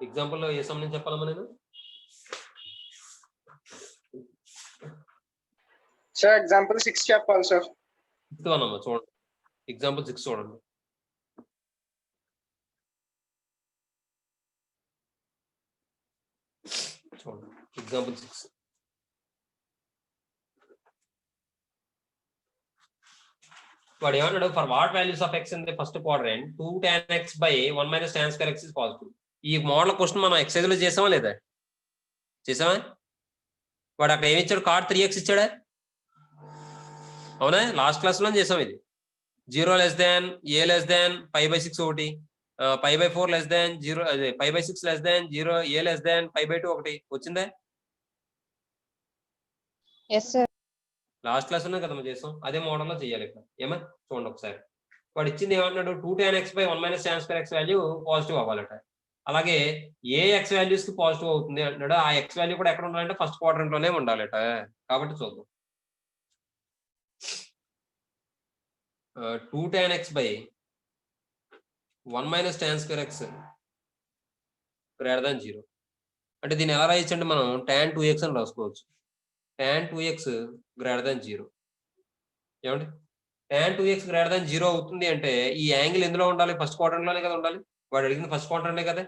Example లో ఏ some నుంచి చెప్పాలమ్మా నేను? సార్ ఎగ్జాంపుల్ 6 చెప్పాలి సార్. 6th వన్ అమ్మా చూడండి, ఎగ్జాంపుల్ 6 చూడండి. చూడండి ఎగ్జాంపుల్ 6. వాడు ఏమన్నాడు? For what values of X in the first quadrant 2 tan x by 1 minus tan square x is positive. ఈ మోడల్ క్వశ్చన్ మనం ఎక్సైజ్ లో చేసామా లేదా? చేసామా? వాడు అక్కడ ఏమి ఇచ్చాడు? cot 3x ఇచ్చాడా? అవునా? లాస్ట్ క్లాస్ లో చేసాం ఇది. 0 less than a less than pi by 6 ఒకటి, pi by 4 less than 0, అదే pi by 6 less than 0, a less than pi by 2 ఒకటి వచ్చిందా? Yes sir. లాస్ట్ క్లాస్ లో కదా మనం చేసాం, అదే మోడల్ లో చేయాలి ఇక్కడ. ఏమా చూడండి ఒకసారి. వాడు ఇచ్చింది ఏమన్నాడు? 2 tan x by 1 minus tan square x value positive అవ్వాలట. అలాగే ఏ ఎక్స్ వాల్యూస్ కి పాజిటివ్ అవుతుంది అంటున్నాడు. ఆ ఎక్స్ వాల్యూ కూడా ఎక్కడ ఉండాలంటే ఫస్ట్ క్వాడ్రంట్ లోనే ఉండాలట. కాబట్టి చూద్దాం. 2 tan x by 1 minus tan square x greater than 0 అంటే దీన్ని ఎలా రాయొచ్చంటే మనం tan 2x అని రాసుకోవచ్చు. tan 2x greater than 0. ఏమండి? tan 2x గ్రేటర్ దాన్ 0 అవుతుంది అంటే ఈ యాంగిల్ ఎందులో ఉండాలి? ఫస్ట్ క్వాడ్రంట్ లోనే కదా ఉండాలి. వాడు అడిగింది ఫస్ట్ క్వాడ్రంటే కదా.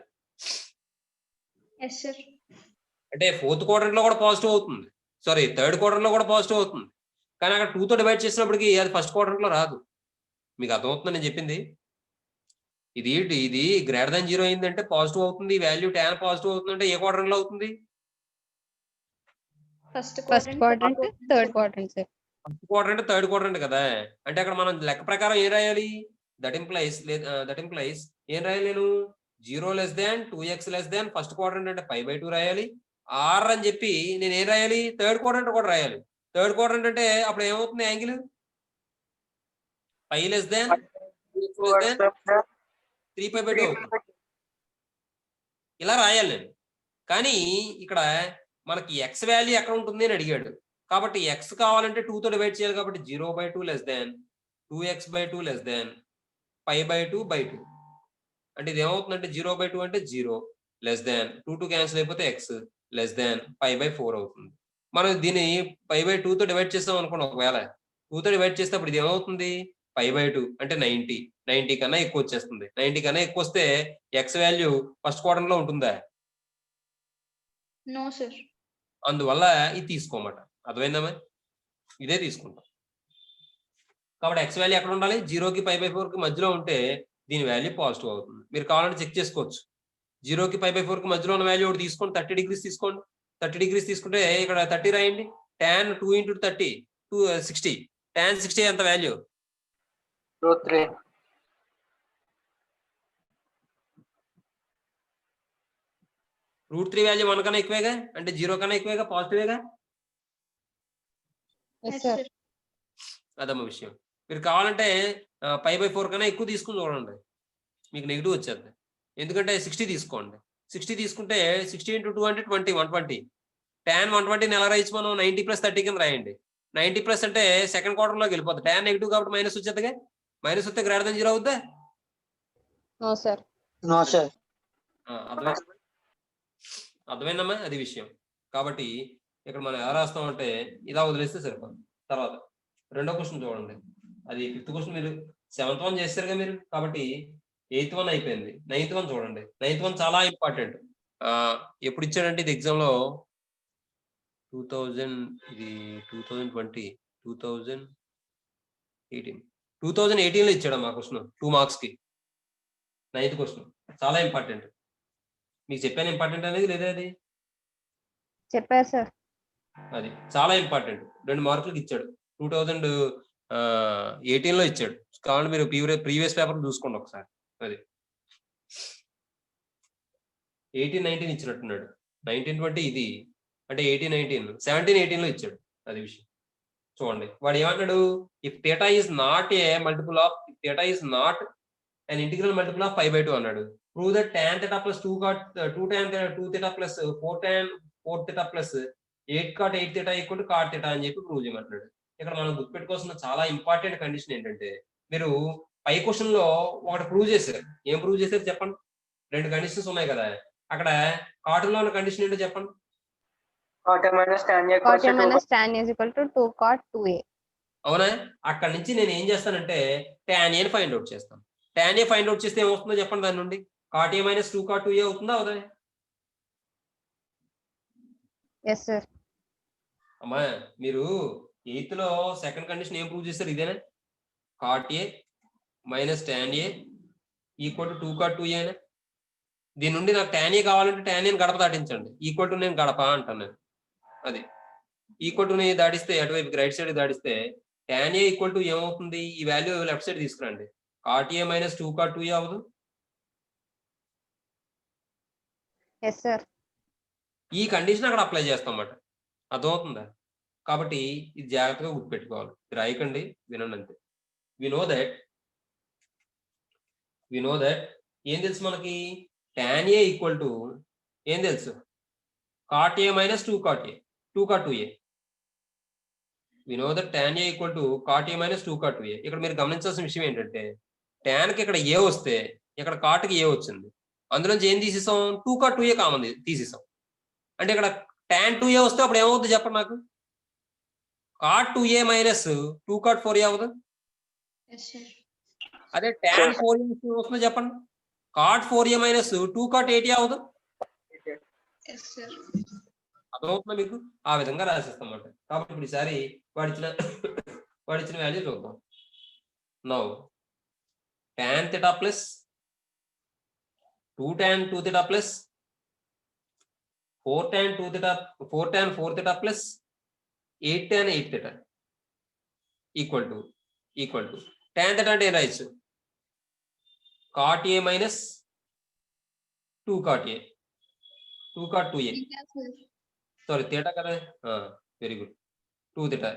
Yes sir. అంటే ఫోర్త్ క్వాడ్రంట్ లో కూడా పాజిటివ్ అవుతుంది, సారీ థర్డ్ క్వాడ్రంట్ లో కూడా పాజిటివ్ అవుతుంది. కానీ అక్కడ 2 తో డివైడ్ చేసినప్పటికి అది ఫస్ట్ క్వాడ్రంట్ లో రాదు. మీకు అర్థమవుతుంది నేను చెప్పింది? ఇది గ్రేటర్ దాన్ 0 అయిందంటే పాజిటివ్ అవుతుంది. వాల్యూ tan పాజిటివ్ అవుతుంది అంటే ఏ క్వాడ్రంట్ లో అవుతుంది? First quadrant, third quadrant sir. First quadrant, third quadrant కదా. అంటే అక్కడ మనం లెక్క ప్రకారం ఏం రాయాలి? దట్ ఇంప్లైస్ ఏం రాయాలి నేను? 0 less than 2x less than first quadrant అంటే pi by 2 రాయాలి. r అని చెప్పి నేను ఏం రాయాలి? థర్డ్ క్వాడ్రంట్ కూడా రాయాలి. థర్డ్ క్వాడ్రంట్ అంటే అప్పుడు ఏమవుతుంది? Angle pi less than 3 pi by 2 అవుతుంది. ఇలా రాయాలి నేను. కానీ ఇక్కడ మనకి ఎక్స్ వాల్యూ ఎక్కడ ఉంటుంది అని అడిగాడు. కాబట్టి ఎక్స్ కావాలంటే 2 తో డివైడ్ చేయాలి. కాబట్టి 0/2 less than 2x/2 less than pi/2/2 అంటే ఇది ఏమవుతుందంటే 0/2 అంటే 0 less than 2 క్యాన్సిల్ అయిపోతే x less than pi/4 అవుతుంది. మనం దీన్ని pi/2 తో డివైడ్ చేస్తాం అనుకోండి. ఒకవేళ 2 తో డివైడ్ చేస్తే అప్పుడు ఇది ఏమవుతుంది? pi/2 అంటే 90 కన్నా ఎక్కువ వచ్చేస్తుంది. 90 కన్నా ఎక్కువ వస్తే ఎక్స్ వాల్యూ ఫస్ట్ క్వాడ్రంట్ లో ఉంటుందా? No sir. అందువల్ల ఇది తీసుకోమాట. అర్థమైందమ్మా? ఇదే తీసుకుంటాం. కాబట్టి ఎక్స్ వాల్యూ ఎక్కడ ఉండాలి? 0కి pi/4కి మధ్యలో ఉంటే దీని వాల్యూ పాజిటివ్ అవుతుంది. మీరు కావాలంటే చెక్ చేసుకోవచ్చు. 0కి pi/4కి మధ్యలో ఉన్న వాల్యూ ఒకటి తీసుకోండి. 30 degrees తీసుకోండి. 30 degrees తీసుకుంటే ఇక్కడ 30 రాయండి. tan 2 into 30 60. tan 60 ఎంత వాల్యూ? √3. √3 వాల్యూ 1 కన్నా ఎక్కువేగా, అంటే 0 కన్నా ఎక్కువేగా, పాజిటివేగా. Yes sir. అదమ్మ విషయం. మీరు కావాలంటే pi/4 కన్నా ఎక్కువ తీసుకుని చూడండి, మీకు నెగిటివ్ వచ్చేది. ఎందుకంటే 60 తీసుకోండి. 60 తీసుకుంటే 60 into 2 అంటే 120. tan 120 ఎలా రాయొచ్చు మనం? 90 + 30 కింద రాయండి. 90 ప్లస్ అంటే సెకండ్ క్వార్టర్ లోకి వెళ్ళిపోతుంది. tan నెగిటివ్ కాబట్టి మైనస్ వచ్చేదిగా. మైనస్ వస్తే గ్రేటర్ దాన్ 0 అవుద్దా? No sir. No sir. అర్థమైందమ్మా? అది విషయం. కాబట్టి ఇక్కడ మనం ఎలా రాస్తామంటే ఇలా వదిలేస్తే సరిపోతుంది. తర్వాత రెండో క్వశ్చన్ చూడండి. అది 5th క్వశ్చన్. మీరు 7th వన్ చేస్తారుగా మీరు, కాబట్టి 8th వన్ అయిపోయింది. 9th వన్ చూడండి. 9th వన్ చాలా ఇంపార్టెంట్. ఎప్పుడు ఇచ్చాడంటే ఇది ఎగ్జామ్ లో 2018 లో ఇచ్చాడు మా క్వశ్చన్ 2 మార్క్స్ కి. 9th క్వశ్చన్ చాలా ఇంపార్టెంట్. మీకు చెప్పాను ఇంపార్టెంట్ అనేది లేదా? అది చెప్పారు సార్. అది చాలా ఇంపార్టెంట్. 2 మార్కులకి ఇచ్చాడు. 2018 లో ఇచ్చాడు. కావాలంటే మీరు ప్రీవియస్ పేపర్ చూసుకోండి ఒకసారి. అది 18-19 ఇచ్చినట్టున్నాడు. 19-20 ఇది అంటే 18-19, 17-18 లో ఇచ్చాడు. అది విషయం. చూడండి వాడు ఏమన్నాడు? If theta is not a multiple of theta is not an integral multiple of pi/2 అన్నాడు. Prove that tan theta plus 2 tan 2 theta plus 4 tan 4 theta plus 8 cot 8 theta equal to cot theta అని చెప్పి prove చేయమంటున్నాడు. ఇక్కడ మనం గుర్తుపెట్టుకోవాల్సిన చాలా important condition ఏంటంటే, మీరు పై క్వశ్చన్ లో ఒకటి ప్రూవ్ చేశారు. ఏం ప్రూవ్ చేశారు చెప్పండి? 2 కండిషన్స్ ఉన్నాయి కదా. అక్కడ కాటులో ఉన్న కండిషన్ ఏంటో చెప్పండి. cot A minus tan A equals Cot to A 2 minus tan A is equal to 2 cot 2A. అవునా? అక్కడ నుంచి నేను ఏం చేస్తానంటే tan A ని ఫైండ్ అవుట్ చేస్తాను. tan A ఫైండ్ అవుట్ చేస్తే ఏమవుతుందో చెప్పండి. దాని నుండి cot A minus 2 cot 2A అవుతుందా అవుదా? Yes, sir. అమ్మా మీరు 8th లో సెకండ్ కండిషన్ ఏం ప్రూవ్ చేస్తారు? ఇదేనా? cot A minus tan A equal to 2 cot 2A. దీని నుండి నాకు tan A కావాలంటే tan A ని గడప దాటించండి. ఈక్వల్ టు నేను గడప అంటాను నేను. అది ఈక్వల్ టు ని దాటిస్తే అటువైపు రైట్ సైడ్ దాటిస్తే tan A ఈక్వల్ టు ఏమవుతుంది? ఈ వాల్యూ లెఫ్ట్ సైడ్ తీసుకురండి. cot A minus 2 cot 2A అవ్వదు? Yes, sir. ఈ కండిషన్ అక్కడ అప్లై చేస్తాం అన్నమాట. అర్థమవుతుందా? కాబట్టి ఇది జాగ్రత్తగా గుర్తుపెట్టుకోవాలి. రాయకండి, వినండి అంతే. వి నో దట్ ఏం తెలుసు మనకి? tan A ఈక్వల్ టు ఏం తెలుసు? cot A minus 2 cot A, 2 cot 2A. We know that tan A equal to cot A minus 2 cot 2A. ఇక్కడ మీరు గమనించాల్సిన విషయం ఏంటంటే tan కి ఇక్కడ A వస్తే ఇక్కడ cot కి A వచ్చింది. అందులోంచి ఏం తీసేసాం? 2 cot 2A కామన్ తీసేసాం. అంటే ఇక్కడ tan 2A వస్తే అప్పుడు ఏమవుతుంది చెప్పండి నాకు? cot 2A minus 2 cot 4A అవ్వదు? Yes, sir. అదే tan 4A వస్తుందో చెప్పండి? cot 4A minus 2 cot 8A అవ్వదు? Yes, sir. అర్థమవుతుందా మీకు? ఆ విధంగా రాసేస్తాం అన్నమాట. కాబట్టి ఇప్పుడు ఈసారి వాడిచ్చిన వాల్యూ చూద్దాం. Now tan theta plus 2 tan 2 theta plus 4 tan 2 theta 4 tan 4 theta plus 8 tan 8 theta equal to tan theta అంటే ఏం రాయొచ్చు? cot A minus 2 cot A, 2 cot 2A. Theta, sir. Sorry theta కదా? Very good. 2 theta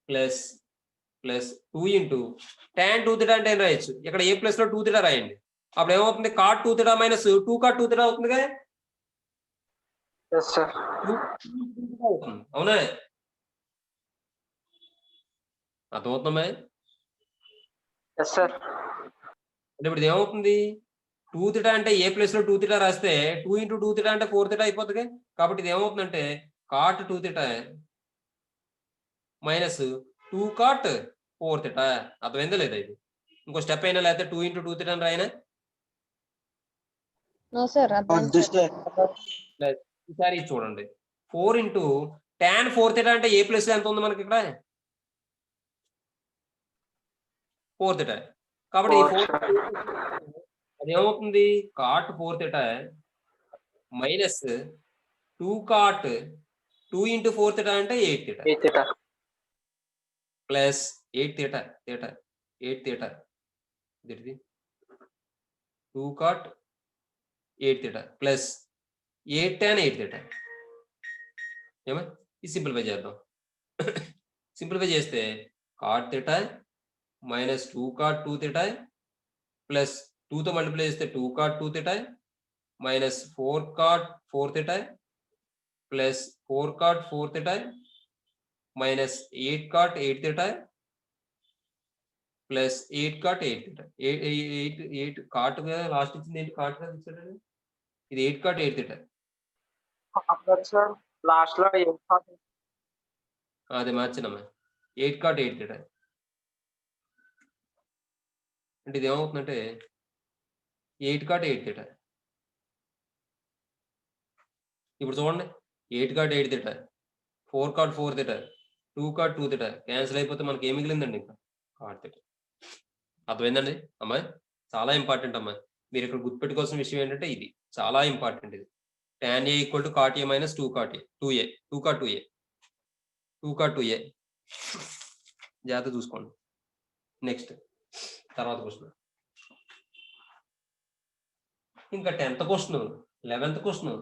plus 2 into tan 2 theta అంటే ఏం రాయొచ్చు? ఇక్కడ A plus లో 2 theta రాయండి. అప్పుడు ఏమవుతుంది? cot 2 theta minus 2 cot 2 theta అవుతుంది కదా? yes sir, అవుతుంది. అవునా? అర్థమవుతుందా? yes sir, అంటే ఇప్పుడు ఇది ఏమవుతుంది? 2 theta అంటే A ప్లస్ లో 2 theta రాస్తే 2 ఇంటూ 2 theta అంటే 4 theta అయిపోతుంది. కాబట్టి ఇది ఏమవుతుందంటే cot 2 theta minus 2 cot 4 theta. అర్థమైందా లేదా? ఇది ఇంకో స్టెప్ అయినా లేకపోతే 2 ఇంటూ 2 theta అని రాయనా? No, sir. వద్దు sir, ఈసారి ఇది చూడండి. 4 ఇంటూ tan 4 theta అంటే A ప్లస్ ఎంత ఉంది మనకి ఇక్కడ? 4 theta. కాబట్టి 4 అది ఏమవుతుంది? cot 4 theta minus 2 cot 2 into 4 theta అంటే 8 theta 8 theta, plus 8 theta 8 theta ఇది 2 cot 8 theta plus 8 tan 8 theta. ఏమా? ఇది సింప్లిఫై చేద్దాం. సింప్లిఫై చేస్తే cot theta minus 2 cot 2 theta plus 2 తో మల్టిప్లై చేస్తే 2 cot 2 theta minus 4 cot 4 theta plus 4 cot 4 theta minus 8 cot 8 theta plus 8 cot 8 theta. 8 cot last ఇచ్చింది ఏంటి? cot గా ఇచ్చాడు. ఇది 8 cot 8 theta. sir, last లో అది మార్చినమ్మా. 8 cot 8 theta. అంటే ఇది ఏమవుతుందంటే 8 cot 8 theta. ఇప్పుడు చూడండి 8 cot 8 theta 4 cot 4 theta 2 cot 2 theta cancel అయిపోతే మనకి ఏం మిగిలిందండి? ఇంకా cot theta. అర్థమైందండి అమ్మాయి? చాలా ఇంపార్టెంట్ అమ్మాయి. మీరు ఇక్కడ గుర్తుపెట్టుకోవాల్సిన విషయం ఏంటంటే ఇది చాలా ఇంపార్టెంట్. ఇది tan A equal to cot A minus 2 cot A 2A 2 cot 2A 2 cot 2A. జాగ్రత్త చూసుకోండి. నెక్స్ట్ తర్వాత క్వశ్చన్. ఇంకా 10th question, 11th question,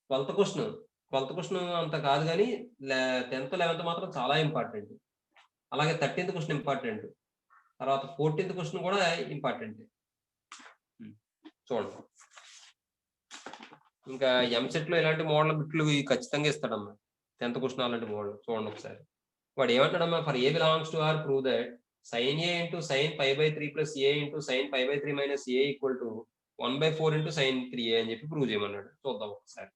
12th question. 12th question అంత కాదు కానీ 10th 11th మాత్రం చాలా ఇంపార్టెంట్. అలాగే 13th క్వశ్చన్ ఇంపార్టెంట్. తర్వాత 14th క్వశ్చన్ కూడా ఇంపార్టెంట్. చూడండి. ఇంకా ఎంసెట్ లో ఇలాంటి మోడల్ బిట్లు ఖచ్చితంగా ఇస్తాడమ్మా. 10th క్వశ్చన్ అలాంటి మోడల్ చూడండి ఒకసారి. వాడు ఏమంటాడమ్మా? For A belongs to are prove that sin A into sin pi by 3 plus A into sin pi by 3 minus A equal to 1/4 into sine 3a అని చెప్పి ప్రూవ్ చేయమన్నాడు. చూద్దాం ఒకసారి.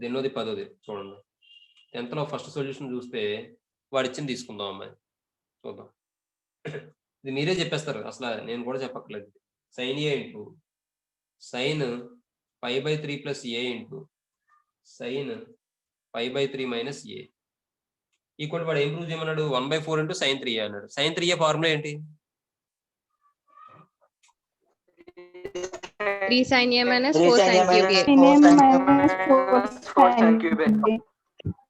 ఎన్నోది 10ది చూడండి. 10th లో ఫస్ట్ సొల్యూషన్ చూస్తే వాడు ఇచ్చింది తీసుకుందాం అమ్మాయి. చూద్దాం. ఇది మీరే చెప్పేస్తారు, అసలు నేను కూడా చెప్పక్కర్లేదు. Sin a into sin π/3 plus a into sin π/3 minus a equal వాడు ఏం ప్రూవ్ చేయమన్నాడు? 1/4 ఇంటూ సైన్ 3a అన్నాడు. సైన్ 3a ఫార్ములా ఏంటి? 3 sin a minus 3 4 sin sin a cube a. minus 4 sin cube a.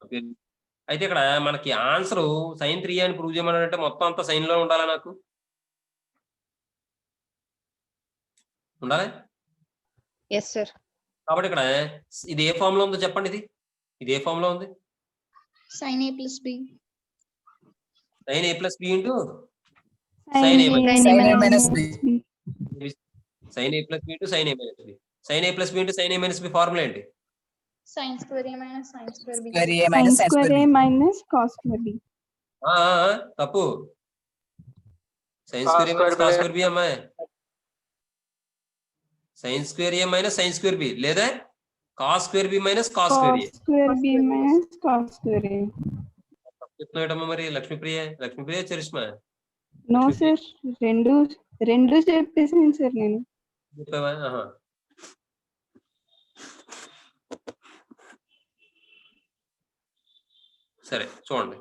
Okay. అయితే ఇక్కడ మనకి answer sign 3a అని prove చేయమన్నాడంటే మొత్తం అంతా సైన్ లో ఉండాలా? నాకు ఉండాలి. Yes, sir. కాబట్టి ఇక్కడ ఇది ఏ ఫామ్ లో ఉందో చెప్పండి. ఇది ఏ ఫామ్ లో ఉంది? Sin A plus B. Sine a plus b into Sin a minus b. Sine a plus b into sign a minus b. Sine a plus b into sign a minus b formula ఏంటి? Sin square A minus sin square B. Sin square A minus cos square B. తప్పు. Sign square a minus cos square b అమ్మాయి. Sign square a minus sin square b లేదా cos square b minus cos square a. Cos square B minus cos square A. చెప్తున్నాడమ్మా మరి Lakshmipriya charisma No sir, రెండు చెప్పేసాను sir నేను. చెప్పావా? సరే చూడండి.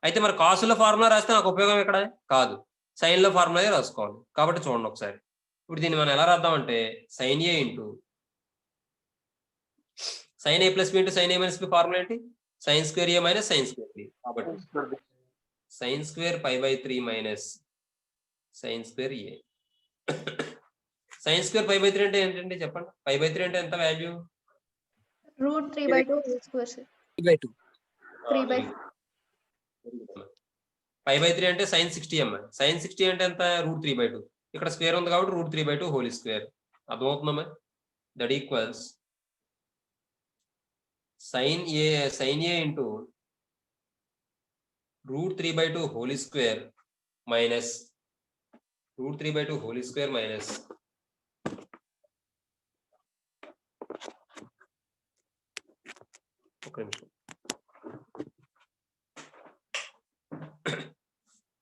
అయితే మరి కాసుల ఫార్ములా రాస్తే నాకు ఉపయోగం ఎక్కడ? కాదు, సైన్ లో ఫార్ములా రాసుకోవాలి. కాబట్టి చూడండి ఒకసారి. ఇప్పుడు దీన్ని మనం ఎలా రాద్దామంటే sin a into sign a plus b into sign a minus b formula ఏంటి? Sin square a minus sin square b. కాబట్టి sin square π/3 minus sin square a. Sin square π/3 అంటే ఏంటండి చెప్పండి? π/3 అంటే ఎంత వాల్యూ? Root 3/2 whole square, sir. 3/4. π/3 అంటే sign 60 అమ్మ. సైన్ 60 అంటే ఎంత? రూట్ 3/2. ఇక్కడ స్క్వేర్ ఉంది కాబట్టి రూట్ 3/2 హోల్ స్క్వేర్. అర్థమవుతుందమ్మా? That equals sin a into root 3/2 whole square minus root 3/2 whole square minus ఒక నిమిషం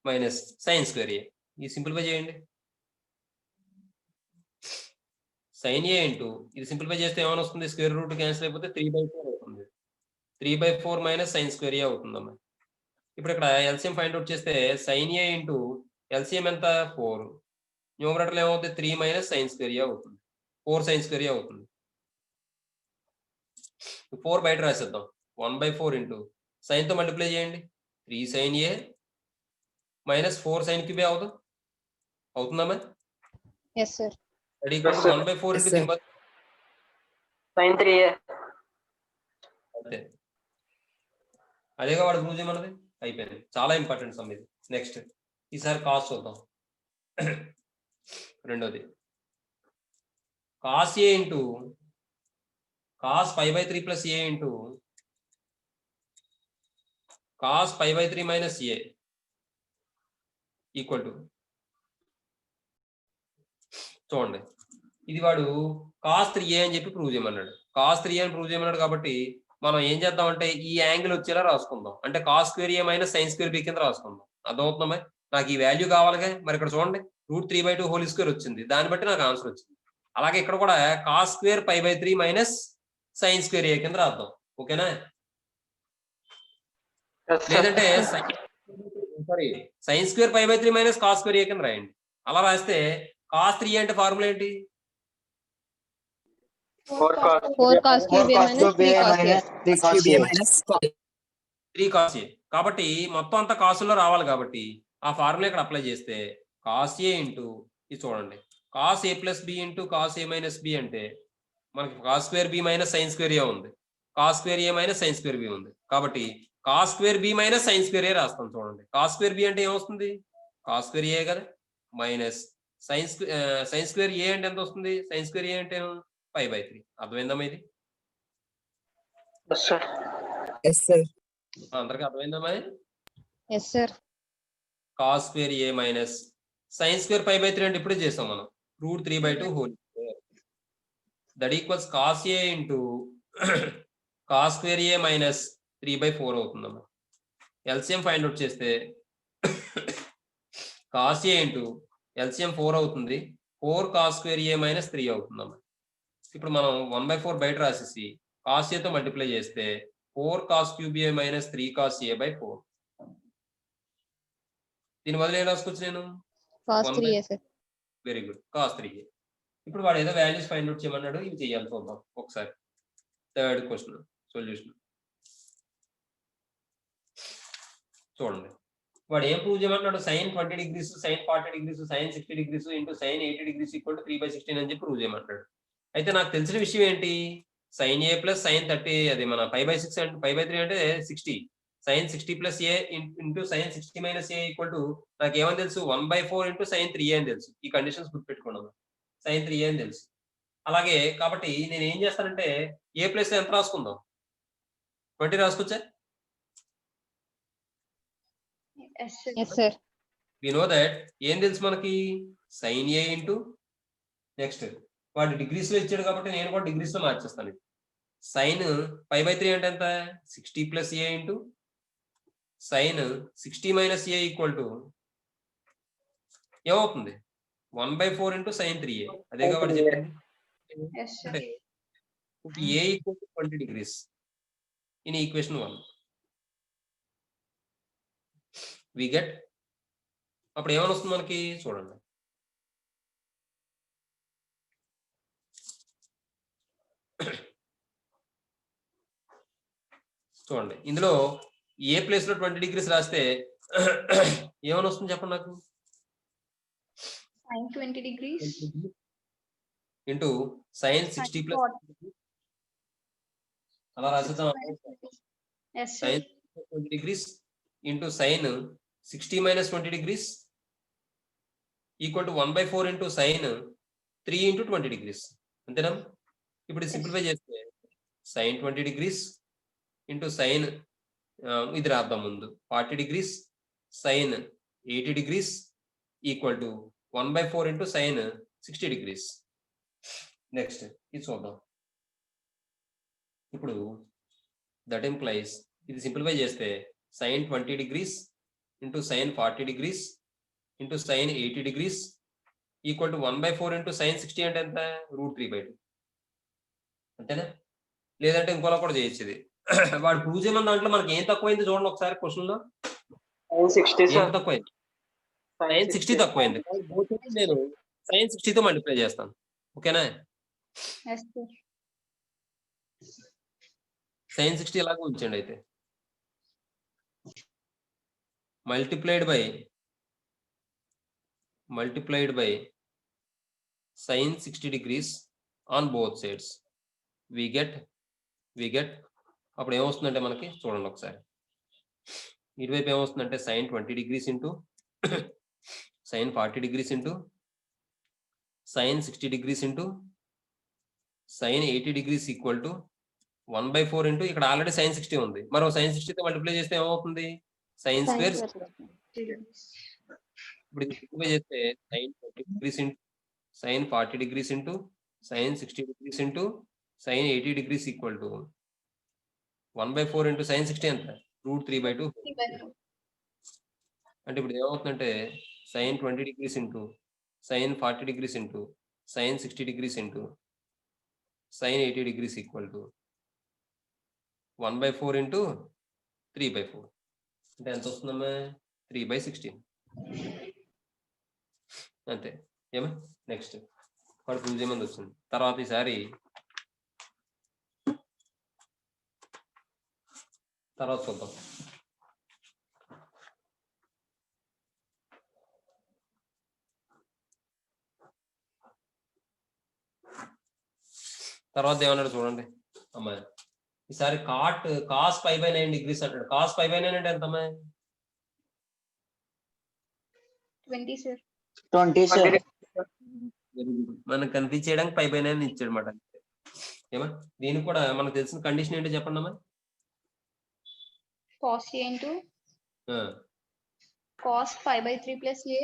మైనస్ సైన్ స్క్వేర్ a. ఇది సింప్లిఫై చేయండి. సైన్ a ఇంటూ ఇది సింప్లిఫై చేస్తే ఏమైనా వస్తుంది? స్క్వేర్ రూట్ క్యాన్సిల్ అయిపోతే 3/4 అవుతుంది. 3/4 మైనస్ సైన్ స్క్వేర్ a అవుతుందమ్మా. ఇప్పుడు ఇక్కడ ఎల్సిఎం ఫైండ్ అవుట్ చేస్తే సైన్ a ఇంటూ ఎల్సిఎం ఎంత? 4. న్యూమరేటర్లో ఏమవుతుంది? 3 మైనస్ సైన్ స్క్వేర్ a అవుతుంది. 4 సైన్ స్క్వేర్ a అవుతుంది. 4 బయట రాసేద్దాం. 1/4 ఇంటూ సైన్తో మల్టిప్లై చేయండి. 3 sin a minus 4 sin cube అవుతుందమ్మా? Yes, sir. 1/4 ఇంటూ దీని బదులు sin 3a. అంతే. అదేగా వాడు ప్రూవ్ చేయమన్నది. అయిపోయింది. చాలా ఇంపార్టెంట్ సమ్ ఇది. నెక్స్ట్ ఈసారి కాస్ చూద్దాం. రెండోది cos a into cos π/3 plus a into cos π/3 minus a equal to చూడండి. ఇది వాడు కాస్ 3a అని చెప్పి ప్రూవ్ చేయమన్నాడు. కాస్ 3a అని ప్రూవ్ చేయమన్నాడు కాబట్టి మనం ఏం చేద్దామంటే ఈ యాంగిల్ వచ్చేలా రాసుకుందాం. అంటే cos square a minus sin square b కింద రాసుకుందాం. అర్థమవుతుందా? నాకు ఈ వాల్యూ కావాలిగా. మరి ఇక్కడ చూడండి రూట్ 3/2 హోల్ స్క్వేర్ వచ్చింది. దాన్ని బట్టి నాకు ఆన్సర్ వచ్చింది. అలాగే ఇక్కడ కూడా cos square π/3 minus sin square a కింద రాద్దాం. ఓకేనా? Yes, sir. లేదంటే sin square π/3 minus cos square a కింద రాయండి. అలా రాస్తే కాస్ 3 అంటే ఫార్ములా ఏంటి? 4 cos 4 cos cube a minus 3 cos a. 3 cos a. 3 cos a. కాబట్టి మొత్తం అంతా కాసుల్లో రావాలి కాబట్టి ఆ ఫార్ములా ఇక్కడ అప్లై చేస్తే కాస్ a ఇంటూ ఇది చూడండి cos a plus b into cos a minus b అంటే మనకి cos square b minus sin square a ఉంది. Cos square a minus sin square b ఉంది. కాబట్టి cos square b minus sin square a రాస్తాం. చూడండి cos square b అంటే ఏమొస్తుంది? Cos square a కదా మైనస్ సైన్ స్క్వేర్ a అంటే ఎంత వస్తుంది? సైన్ స్క్వేర్ a అంటే π/3. అర్థమైందమ్మా ఇది? Yes, sir. Yes sir. అందరికి అర్థమైందమ్మా? Yes, sir. Cos square a minus sin square π/3 అంటే ఇప్పుడే చేసాం మనం. √3/2 whole square. That equals cos A into cos square A minus 3/4 అవుతుందమ్మా. ఎల్సిఎం ఫైండ్ అవుట్ చేస్తే cos A ఇంటూ ఎల్సిఎం 4 అవుతుంది. 4 cos square A minus 3 అవుతుందమ్మా. ఇప్పుడు మనం 1/4 బయట రాసేసి cos A తో మల్టిప్లై చేస్తే 4 cos cube A minus 3 cos A/4. దీని బదులు ఏం రాసుకోవచ్చు నేను? cos 1 3 sir. Very good, cos 3A. ఇప్పుడు వాడు ఏదో వాల్యూస్ ఫైండ్ అవుట్ చేయమన్నాడు, ఇవి చేయాలి. చూద్దాం ఒకసారి. థర్డ్ క్వశ్చన్ సొల్యూషన్ చూడండి. వాడు ఏం ప్రూవ్ చేయమన్నాడు? sin 20 degrees, sin 40 degrees, sin 60 degrees into sin 80 degrees equal to 3/16 అని చెప్పి ప్రూవ్ చేయమంటాడు. అయితే నాకు తెలిసిన విషయం ఏంటి? sin A ప్లస్ sin 30, అది మన 5/6 అంటే 5/3 అంటే 60. sin 60 plus A into sin 60 minus A equal to నాకు ఏమని తెలుసు? 1/4 ఇంటూ sin 3A అని తెలుసు. ఈ కండిషన్స్ గుర్తుపెట్టుకున్నాను. sin 3A అని తెలుసు. అలాగే కాబట్టి నేను ఏం చేస్తానంటే A ప్లస్ ఎంత రాసుకుందాం? 20 రాసుకొచ్చా? Yes, sir. Yes sir. We know that ఏం తెలుసు మనకి? sin A ఇంటూ నెక్స్ట్ వాడు డిగ్రీస్ లో ఇచ్చాడు కాబట్టి నేను కూడా డిగ్రీస్ లో మార్చేస్తాను. sin 5/3 అంటే ఎంత? 60 plus A into sin 60 minus A equal to ఏమవుతుంది? 1/4 ఇంటూ sin 3A. అదే కాబట్టి చెప్పింది. Yes, sir. అంటే A equal to 20 degrees in equation 1. We get అప్పుడు ఏమని వస్తుంది మనకి? చూడండి. చూడండి ఇందులో ఏ ప్లేస్ లో 20 degrees రాస్తే ఏమని వస్తుంది చెప్పండి నాకు? Sin 20 degrees. Into sin 60 plus అలా రాసేద్దాం. Yes, sir. sin 20 degrees into sin 60 minus 20 degrees equal to 1/4 into sin 3 into 20 degrees. అంతేనా? ఇప్పుడు సింప్లిఫై చేస్తే sin 20 degrees ఇంటూ sin ఇది రాద్దాం ముందు 40 degrees sin 80 degrees equal to 1/4 into sin 60 degrees. Next ఇది చూద్దాం. ఇప్పుడు దట్ ఇంప్లైస్ ఇది సింప్లిఫై చేస్తే sin 20 degrees into sin 40 degrees into sin 80 degrees equal to 1/4 into sin 60 అంటే ఎంత? √3/2. అంతేనా? లేదంటే ఇంకోలా కూడా చేయొచ్చు ఇది. వాడు ప్రూవ్ చేయమన్న దాంట్లో మనకి ఏం తక్కువైంది చూడండి ఒకసారి క్వశ్చన్ లో. sin 60 ఏం sir. తక్కువైంది? sin 60 తక్కువైంది. నేను sin 60 తో మల్టిప్లై చేస్తాను. ఓకేనా? Yes, sir. sin 60 ఇలాగ ఉంచండి. అయితే multiplied by sin 60 degrees on both sides. We get అప్పుడు ఏమొస్తుందంటే మనకి చూడండి ఒకసారి. ఇటువైపు ఏమొస్తుందంటే sin 20 degrees into sin 40 degrees into sin 60 degrees into sin 80 degrees equal to 1/4 into ఇక్కడ ఆల్రెడీ sin 60 ఉంది. మరో sin 60 తో మల్టిప్లై చేస్తే ఏమవుతుంది? sin square. ఇప్పుడు ఇది సింప్లిఫై చేస్తే sin 20 degrees into sin 40 degrees into sin 60 degrees into sin 80 degrees equal to 1/4 into sin 60 ఎంత? √3/2. అంటే ఇప్పుడు ఏమవుతుందంటే sin 20 degrees into sin 40 degrees into sin 60 degrees into sin 80 degrees equal to 1/4 into 3/4. అంటే ఎంత వస్తుందమ్మా? 3/16. అంతే. ఏమా నెక్స్ట్ వాడు ప్రూవ్ చేయమంది వచ్చింది. తర్వాత ఈసారి తర్వాత చూద్దాం. తర్వాత ఏమన్నాడు చూడండి అమ్మాయి. ఈసారి cos π/9 degrees అంటాడు. cos π/9 అంటే ఎంతమ్మా? 20, sir. 20 sir. మనకు కనిపించేయడానికి π/9 ఇచ్చాడు అనమాట. ఏమా దీనికి కూడా మనకు తెలిసిన కండిషన్ ఏంటో చెప్పండి అమ్మా. Cos A into cos 5/3 plus A.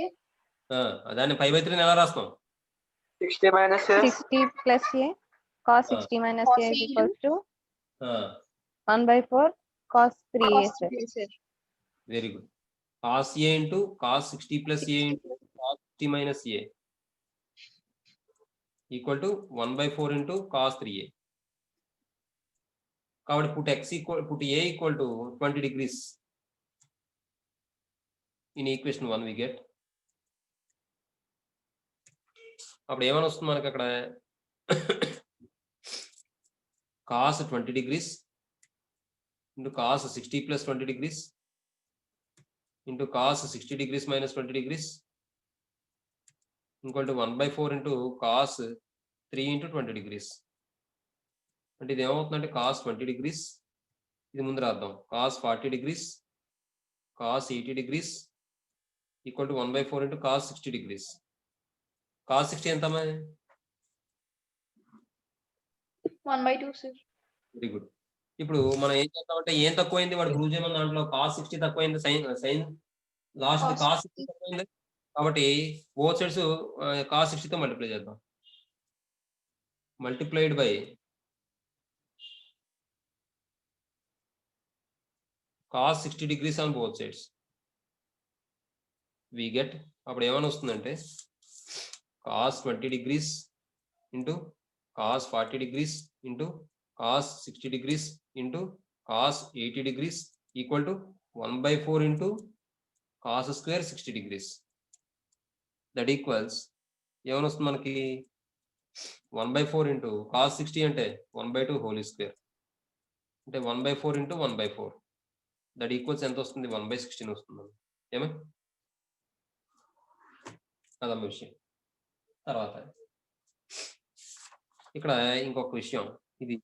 దాన్ని 5/3 ఎలా రాస్తాం? 60 minus a. 60 plus a cos 60 minus a is equals to 1/4 cos 3a, sir. Very good. cos a into cos 60 plus a into cos 60 minus a equal to 1/4 into cos 3a. కాబట్టి put a equal to 20 degrees in equation 1 we get. అప్పుడు ఏమని వస్తుంది మనకి అక్కడ cos 20 degrees into cos 60 plus 20 degrees into cos 60 degrees minus 20 degrees equal to 1/4 into cos 3 into 20 degrees. అంటే ఇది ఏమవుతుందంటే cos 20 degrees, ఇది ముందు రాద్దాం, cos 40 degrees cos 80 degrees equal to 1/4 into cos 60 degrees. cos 60 ఎంత? 1/2, sir. Very good. ఇప్పుడు మనం ఏం చేస్తామంటే ఏం తక్కువైంది వాడు ప్రూవ్ చేయమని దాంట్లో cos 60 తక్కువైంది, సైన్ లాస్ట్ Cos cos 60 తక్కువైంది కాబట్టి బోత్ సైడ్స్ cos 60 తో మల్టిప్లై చేద్దాం. Multiplied by cos 60 degrees on both sides we get. అప్పుడు ఏమని వస్తుందంటే cos 20 degrees into cos 40 degrees into cos 60 degrees into cos 80 degrees equal to 1/4 into cos square 60 degrees. That equals ఏమని వస్తుంది మనకి 1/4 into cos 60 అంటే 1/2 whole square అంటే 1/4 into 1/4. That equals ఎంత వస్తుంది? 1/16 వస్తుంది. ఏమే అదమ్మ విషయం. తర్వాత ఇక్కడ ఇంకొక విషయం, ఇది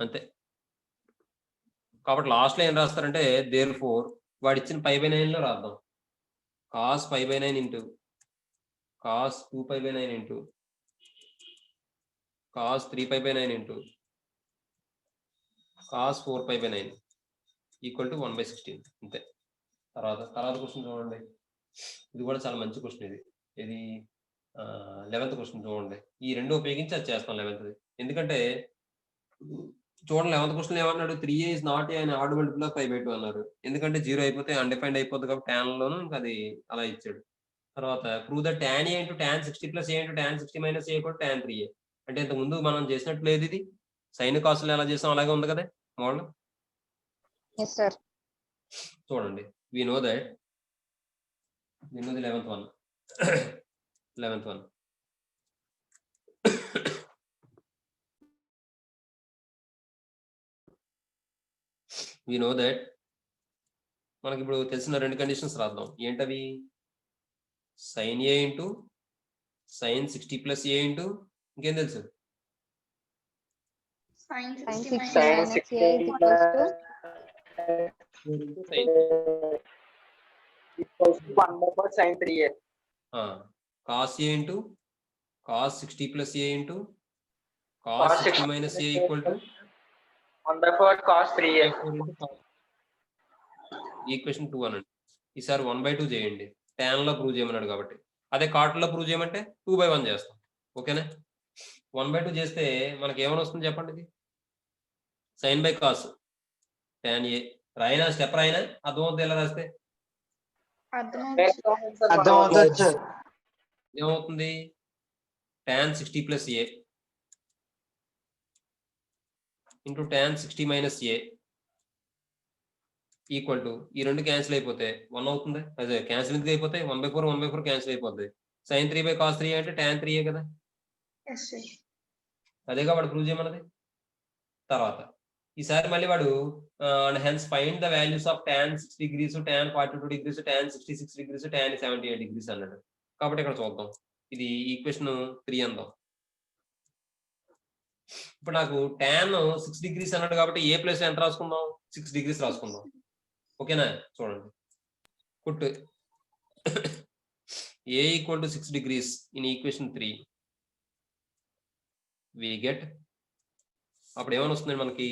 అంతే. కాబట్టి లాస్ట్లో ఏం రాస్తారంటే therefore వాడు ఇచ్చిన π/9 లో రాద్దాం. cos π/9 into cos 2π/9 into cos 3π/9 into cos 4π/9 equal to 1/16 అంతే. తర్వాత క్వశ్చన్ చూడండి, ఇది కూడా చాలా మంచి క్వశ్చన్. ఇది 11th క్వశ్చన్ చూడండి. ఈ రెండు ఉపయోగించి అది చేస్తాం 11th. ఎందుకంటే చూడండి 11th క్వశ్చన్ ఏమన్నాడు, 3a is not a అని ఆడ్ మల్టిపుల్ ఆఫ్ 5/2 అన్నారు. ఎందుకంటే 0 అయిపోతే అన్డిఫైన్డ్ అయిపోతుంది కాబట్టి tan లోను ఇంకా అది అలా ఇచ్చాడు. తర్వాత prove the tan a into tan 60 plus a into tan 60 minus a equal to tan 3a. అంటే ఇంత ముందు మనం చేసినట్టు లేదు, ఇది సైన్ కాస్ట్లు ఎలా చేసాం అలాగే ఉంది కదా మోడల్. Yes, sir. చూడండి we know that 11th one 11th one we know that మనకి ఇప్పుడు తెలిసిన రెండు కండిషన్స్ రాద్దాం. ఏంటవి? sin a into sin 60 plus a into ఇంకేం తెలుసు? Sin Sin 60 60 Sin minus 60 a is equals to equals to 1/4 sin 3a. cos a into cos 60 plus a into cos 60 minus a equal to 1/4 cos 3a. Equation 2 అనండి. ఈసారి 1/2 చేయండి, tan లో prove చేయమన్నాడు కాబట్టి. అదే cot లో ప్రూవ్ చేయమంటే 2/1 చేస్తాం. ఓకేనా? 1/2 చేస్తే మనకి ఏమని వస్తుంది చెప్పండి. ఇది sin by cos tan a రాయినా, స్టెప్ రాయినా అర్థమవుతుంది. ఎలా రాస్తే అర్థమవుతుంది. ఏమవుతుంది? tan 60 plus a into tan 60 minus a equal to ఈ రెండు క్యాన్సిల్ అయిపోతే 1 అవుతుంది. అదే క్యాన్సిల్ ఎందుకు అయిపోతాయి? 1/4 క్యాన్సిల్ అయిపోతుంది. sin 3 by cos 3 అంటే tan 3a కదా. Yes, sir. అదేగా వాడు ప్రూవ్ చేయమన్నది. తర్వాత ఈసారి మళ్ళీ వాడు and hence find the values of tan 6 degrees, tan 42 degrees, tan 66 degrees, tan 78 degrees అన్నాడు. కాబట్టి ఇక్కడ చూద్దాం, ఇది ఈక్వేషన్ 3 అందాం. ఇప్పుడు నాకు tan 6 degrees అన్నాడు కాబట్టి ఏ ప్లేస్ ఎంత రాసుకుందాం? 6 degrees రాసుకుందాం. ఓకేనా? చూడండి, put a equal to 6 degrees in equation 3 we get. అప్పుడు ఏమని వస్తుంది మనకి?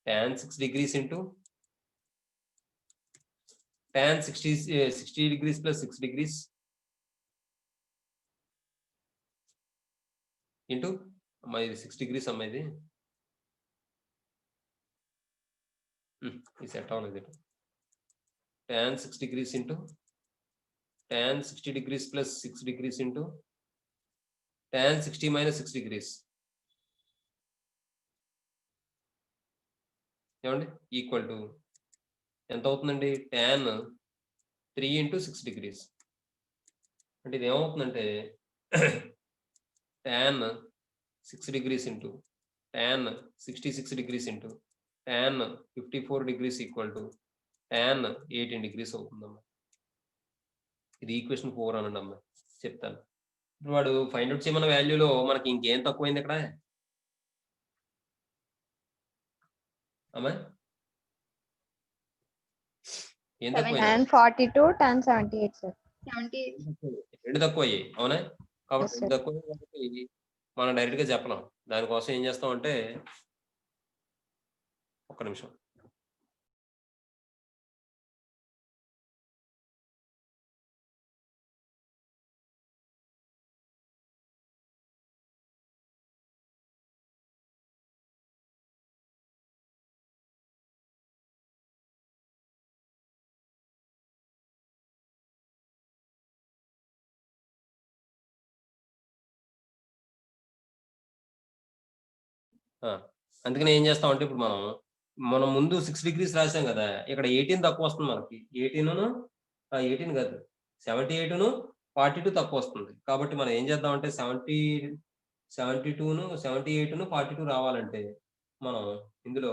tan 6 degrees into tan 60 degrees plus 6 degrees into అమ్మా ఇది 6 degrees అమ్మా ఇది సెట్ అవ్వలేదు tan 6 degrees into tan 60 degrees plus 6 degrees into tan 60 minus 6 degrees ఏమండి ఈక్వల్ టు ఎంత అవుతుందండి tan 3 into 6 degrees అంటే ఇది ఏమవుతుందంటే tan 6 degrees into tan 66 degrees into tan 54 degrees equal to tan 18 degrees అవుతుందమ్మా. ఇది ఈక్వేషన్ 4 అనండి అమ్మా చెప్తాను. ఇప్పుడు వాడు ఫైండ్ అవుట్ చేయమన్న వాల్యూలో మనకి ఇంకేం తక్కువైంది ఇక్కడ అమ్మా ఏం తక్కువైంది tan 42 tan 78 sir. 78. రెండు తక్కువ అయ్యాయి అవునా కాబట్టి Yes, రెండు sir. తక్కువ కాబట్టి మనం డైరెక్ట్ గా చెప్పలేం. దానికోసం ఏం చేస్తాం అంటే ఒక్క నిమిషం అందుకని ఏం చేస్తాం అంటే ఇప్పుడు మనం ముందు 6 degrees రాసాం కదా ఇక్కడ 18 తక్కువ వస్తుంది మనకి 18 కాదు 78 42 తక్కువ వస్తుంది కాబట్టి మనం ఏం చేద్దాం అంటే 72 78 42 రావాలంటే మనం ఇందులో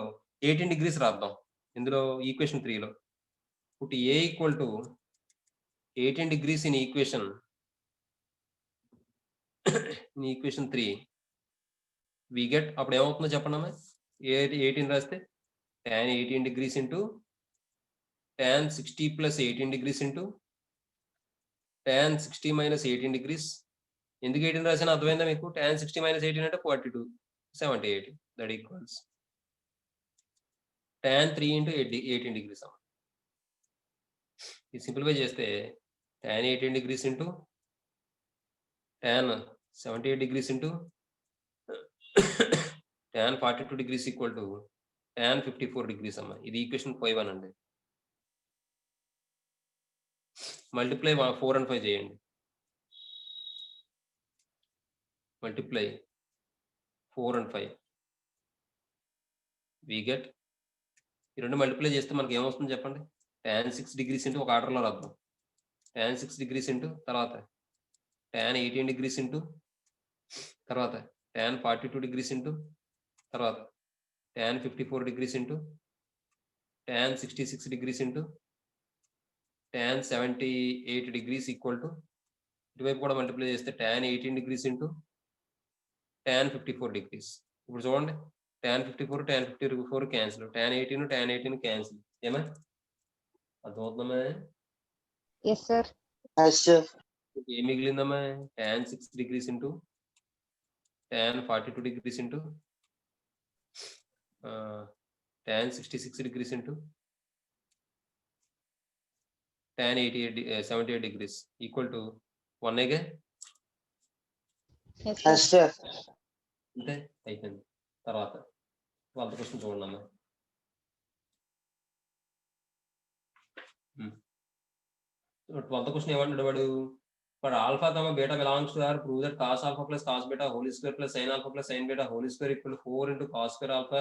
18 degrees రాద్దాం ఇందులో ఈక్వేషన్ 3 లో ఇప్పుడు a equal to 18 degrees in equation 3 we get అప్పుడు ఏమవుతుందో చెప్పండి అమ్మా 18 రాస్తే tan 18 degrees into tan 60 plus 18 degrees into tan 60 minus 18 degrees ఎందుకు 18 రాసిన అర్థమైందా మీకు tan 60 minus 18 అంటే 42 78 that equals tan 3 into 18 degrees అమ్మా ఇది సింప్లిఫై చేస్తే tan 18 degrees into tan 78 degrees into tan 42 degrees equal to tan 54 degrees అమ్మా ఇది ఈక్వేషన్ 5 అనండి మల్టిప్లై 4 and 5 చేయండి మల్టిప్లై 4 and 5 we get ఈ రెండు మల్టిప్లై చేస్తే మనకి ఏమొస్తుంది చెప్పండి tan 6 degrees into ఒక ఆర్డర్లో రాద్దాం tan 6 degrees into తర్వాత tan 18 degrees into తర్వాత tan 42 degrees into తర్వాత tan 54 degrees into tan 66 degrees into tan 78 degrees equal to ఇటువైపు కూడా మల్టిప్లై చేస్తే tan 18 degrees into tan 54 degrees ఇప్పుడు చూడండి tan 54 tan 54 cancel tan 18 cancel ఏమా అర్థమవుతుందమ్మా Yes sir. ఏం మిగిలిందమ్మా tan 6 degrees into tan 42 degrees into tan 66 degrees into tan 78 degrees equal to 1 again Yes sir. అంతే అయిపోయింది. తర్వాత 12th క్వశ్చన్ చూడండి అమ్మా 12th క్వశ్చన్ ఏమంటాడు వాడు alpha beta belongs to are prove that cos alpha plus cos beta whole square plus sign alpha plus sign beta whole square equal 4 into cos square alpha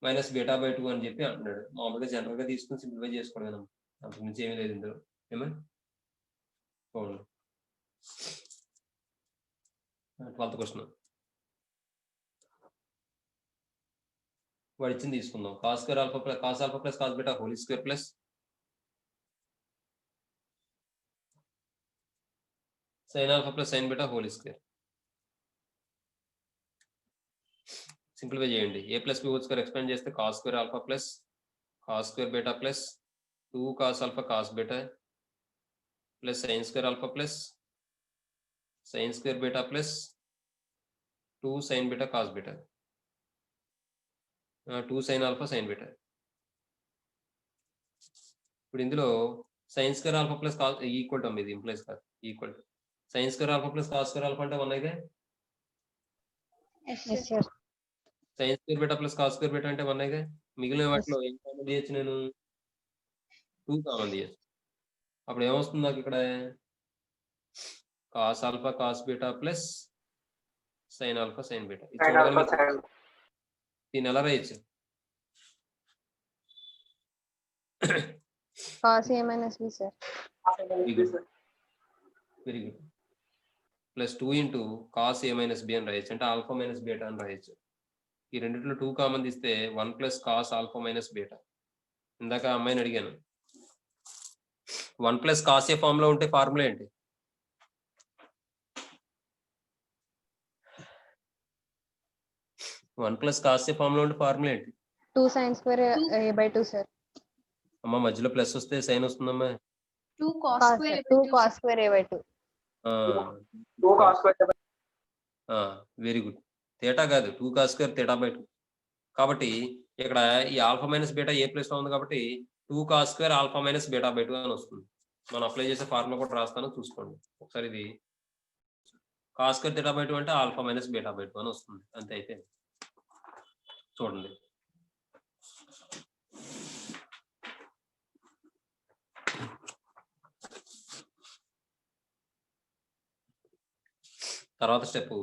minus beta by 2 అని చెప్పి అంటున్నాడు. మామూలుగా general గా తీసుకుని simplify చేసుకోవడం అంతకు మించి ఏమీ లేదు ఇందులో ఏమా చూడండి 12th క్వశ్చన్ వాడు ఇచ్చింది తీసుకుందాం cos square alpha plus cos beta whole square plus sign alpha plus sign beta whole square simplify చేయండి a plus B whole square expand చేస్తే cos square alpha plus cos square beta plus 2 cos alpha cos beta plus sin square alpha plus sin square beta plus 2 sin beta cos beta 2 sin alpha sign beta. ఇప్పుడు ఇందులో sin square alpha plus cos equal to ఇది implies కాదు equal to sign square alpha plus cos square alpha అంటే 1 అయితే Yes, Yes, sir. sir. Sign square beta plus cos square beta అంటే 1 మిగిలిన వాటిలో ఏం కామన్ తీయచ్చు నేను 2 కామన్ తీయచ్చు. అప్పుడు ఏమొస్తుంది నాకు ఇక్కడ cos alpha cos beta plus sign alpha sign beta. ఇది Sin చూడగానే alpha sin. దీన్ని ఎలా రాయొచ్చు? Cos A minus B, sir. Very good. Plus 2 into cos A minus B అని రాయొచ్చు, అంటే ఆల్ఫా మైనస్ బీటా అని రాయొచ్చు. ఈ రెండిట్లో 2 కామన్ తీస్తే 1 plus cos alpha minus beta. ఇందాక ఆ అమ్మాయిని అడిగాను 1 ప్లస్ కాస్ ఏ ఫామ్ లో ఉంటే ఫార్ములా ఏంటి? One plus cos A form లో ఉంటే ఫార్ములా ఏంటి? 2 sin square A by 2, sir. అమ్మ మధ్యలో ప్లస్ వస్తే సైన్ వస్తుందమ్మా. 2 cos Cos, square. sir. 2 cos square A by 2. 2 cos square. Very good. Theta కాదు, 2 కాస్ స్క్వేర్ థీటా బై 2. కాబట్టి ఇక్కడ ఈ ఆల్ఫా మైనస్ బీటా ఏ ప్లేస్ లో ఉంది కాబట్టి 2 cos square alpha minus beta by 2 అని వస్తుంది. మనం అప్లై చేసే ఫార్ములా కూడా రాస్తాను చూసుకోండి ఒకసారి. ఇది కాస్ స్క్వేర్ థీటా బై 2 అంటే ఆల్ఫా మైనస్ బీటా బై 2 అని వస్తుంది. అంతే అయిపోయింది. చూడండి తర్వాత step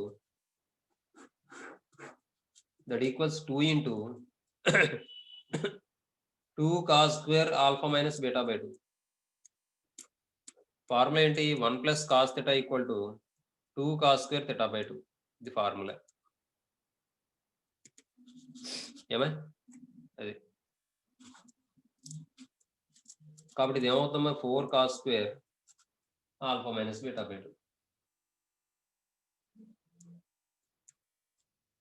that equals 2 into 2 cos square alpha minus beta by 2. Formula ఏంటి? 1 plus cos theta equal to 2 cos square theta by 2. ఇది ఫార్ములా. ఏమై అది కాబట్టి ఇది ఏమవుతుందో 4 cos square alpha minus beta by 2.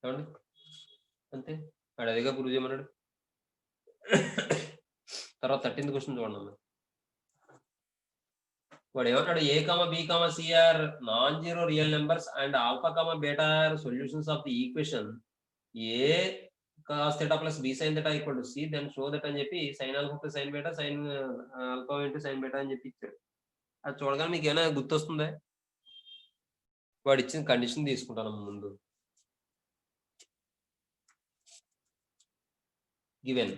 చూడండి అంతే. వాడు అదిగా ప్రూవ్ చేయమన్నాడు. తర్వాత 13th క్వశ్చన్ చూడండి. వాడు ఏమన్నాడు? A comma B comma C are non zero real numbers and alpha comma beta are solutions of the equation A cos theta plus B sign theta equal to C then show that అని చెప్పి sin alpha plus sign beta sin alpha into sin beta అని చెప్పి ఇచ్చాడు. అది చూడగానే మీకు ఏమైనా గుర్తొస్తుందా? వాడు ఇచ్చిన కండిషన్ తీసుకుంటాను ముందు. Given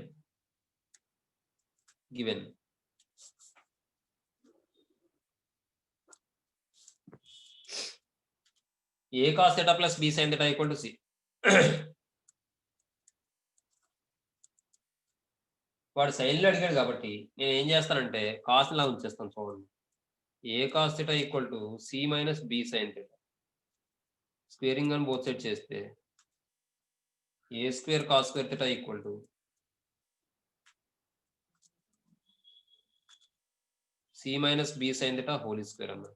A cos theta plus B sign theta equal to C. వాడు సైన్లో అడిగాడు కాబట్టి నేను ఏం చేస్తానంటే కాస్ లా ఉంచేస్తాను. చూడండి A cos theta equal to C minus B sign theta. Squaring అని బోత్ సైడ్ చేస్తే A square cos square theta equal to C minus B sign theta whole square అన్న.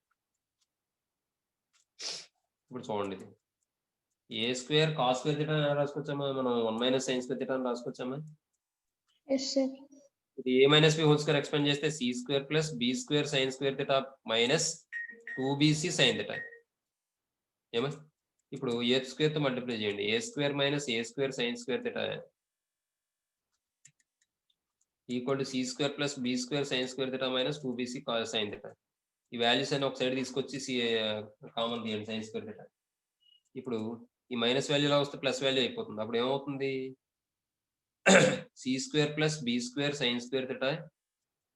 ఇప్పుడు చూడండి ఇది A square cos square theta రాసుకోవచ్చామా? మనం 1 minus sin square theta అని రాసుకోవచ్చామా? Yes, sir. ఇది A minus B whole square expand చేస్తే C square plus B square sign square theta minus 2bc sign theta. ఏమా ఇప్పుడు ఏ స్క్వేర్ తో multiply చేయండి. A square minus A square sign square theta equal to C square plus B square sign square theta minus 2bc sign theta. ఈ values అని ఒక side తీసుకొచ్చి common తీయండి sign square theta. ఇప్పుడు ఈ minus value ఎలా వస్తే ప్లస్ వాల్యూ అయిపోతుంది. అప్పుడు ఏమవుతుంది? C square plus B square sign square theta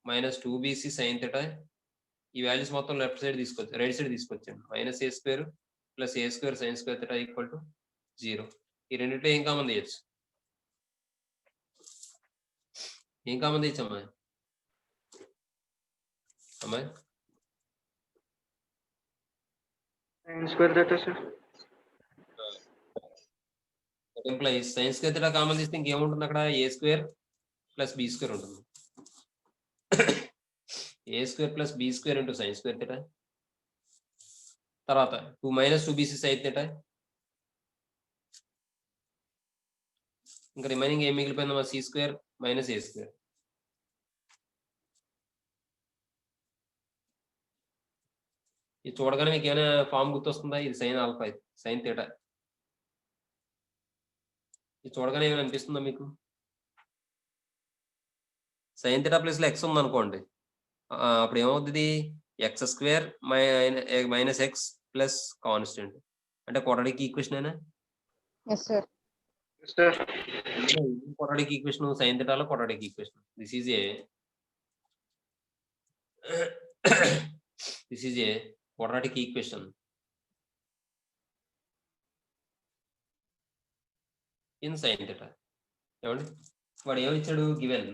minus 2bc sign theta. ఈ వాల్యూస్ మొత్తం లెఫ్ట్ సైడ్ తీసుకొచ్చి రైట్ సైడ్ తీసుకొచ్చాను. Minus A square plus A square sign square theta equal to 0. ఈ రెండింటిలో ఏం కామన్ తీయచ్చు? ఏం కామన్ తీయచ్చు అమ్మాయి? Sin square theta, sir. ఎంప్లాయీస్ సైన్ స్క్వేర్ థీటా కామన్ తీస్తే ఇంకేముంటుంది అక్కడ? A square plus B square ఉంటుంది. A square plus B square into sin square theta. తర్వాత 2 మైనస్ 2bc సైన్ థీటా. ఇంకా రిమైనింగ్ ఏం మిగిలిపోయిందమ్మా? C square minus A square. ఇది చూడగానే మీకు ఏమైనా ఫామ్ గుర్తొస్తుందా? ఇది సైన్ ఆల్ఫా, ఇది సైన్ థీటా. ఇది చూడగానే ఏమైనా అనిపిస్తుందా మీకు? సైన్ థీటా ప్లస్ లో ఎక్స్ ఉంది అనుకోండి, అప్పుడు ఏమవుతుంది? X square minus X plus constant అంటే క్వాడ్రాటిక్ ఈక్వేషన్ అయినా Yes, sir. Yes, sir. quadratic equation sin theta లో quadratic equation. This is a this is a quadratic equation in sin theta. ఏమండి వాడు ఏమిచ్చాడు given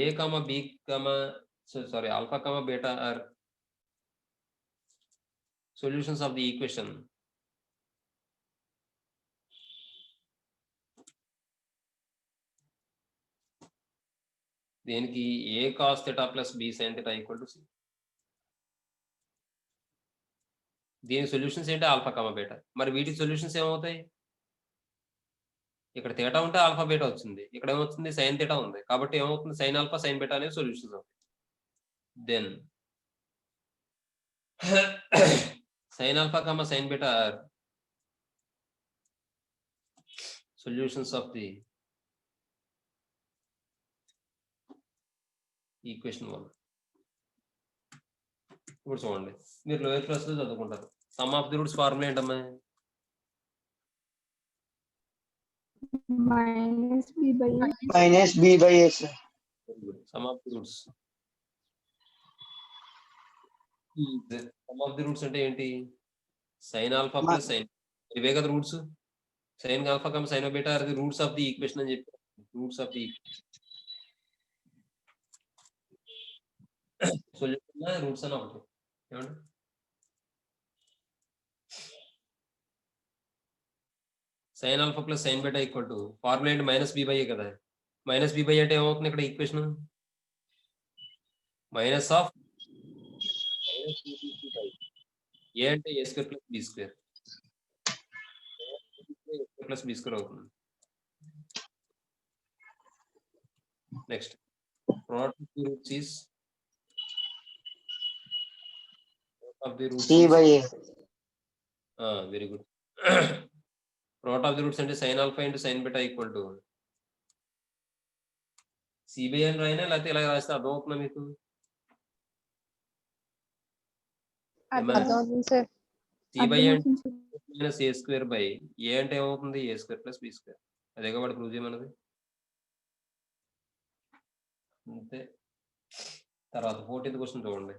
a comma b comma sorry alpha comma beta are solutions of the equation దేనికి a cos theta plus b sin theta equal to c. దీని solutions ఏంటి alpha comma beta. మరి వీటి solutions ఏమవుతాయి? ఇక్కడ theta ఉంటే ఆల్ఫా బీటా వచ్చింది, ఇక్కడ ఏమవుతుంది సైన్ థీటా ఉంది, కాబట్టి ఏమవుతుంది సైన్ ఆల్ఫా సైన్ బీటా అనేవి సొల్యూషన్స్ అవుతాయి. Then sine alpha comma sine beta are solutions of the equation 1. ఇప్పుడు చూడండి, మీరు లోయర్ క్లాస్ లో చదువుకుంటారు. Sum of the roots formula ఏంటమ్మా? minus b by a. minus b by a, sir. Sum of the roots. Sum of the roots అంటే ఏంటి? Sine alpha plus sine, ఇవే కదా roots. Sine alpha comma sine beta are the roots of the equation అని చెప్పి roots of the solution roots అని ఒకటి. ఏమండి sine alpha plus sign beta equal to formula ఏంటి మైనస్ బి బై ఏ కదా. Minus B by అంటే ఏమవుతుంది ఇక్కడ ఈక్వేషన్? మైనస్ ఆఫ్ ఏ అంటే A square plus B square plus B square అవుతుంది. Next product of the roots is c by a. Very good. Product of the roots అంటే sin alpha into sin beta equal to C by అని రాయినా లేకపోతే ఇలా రాస్తే అర్థమవుతుందా మీకు? అర్థమవుతుంది సార్. సి బై అంటే minus A square by A అంటే ఏమవుతుంది A square plus B square. అదే కాబట్టి ప్రూవ్ చేయమన్నది అంతే. తర్వాత 14th క్వశ్చన్ చూడండి.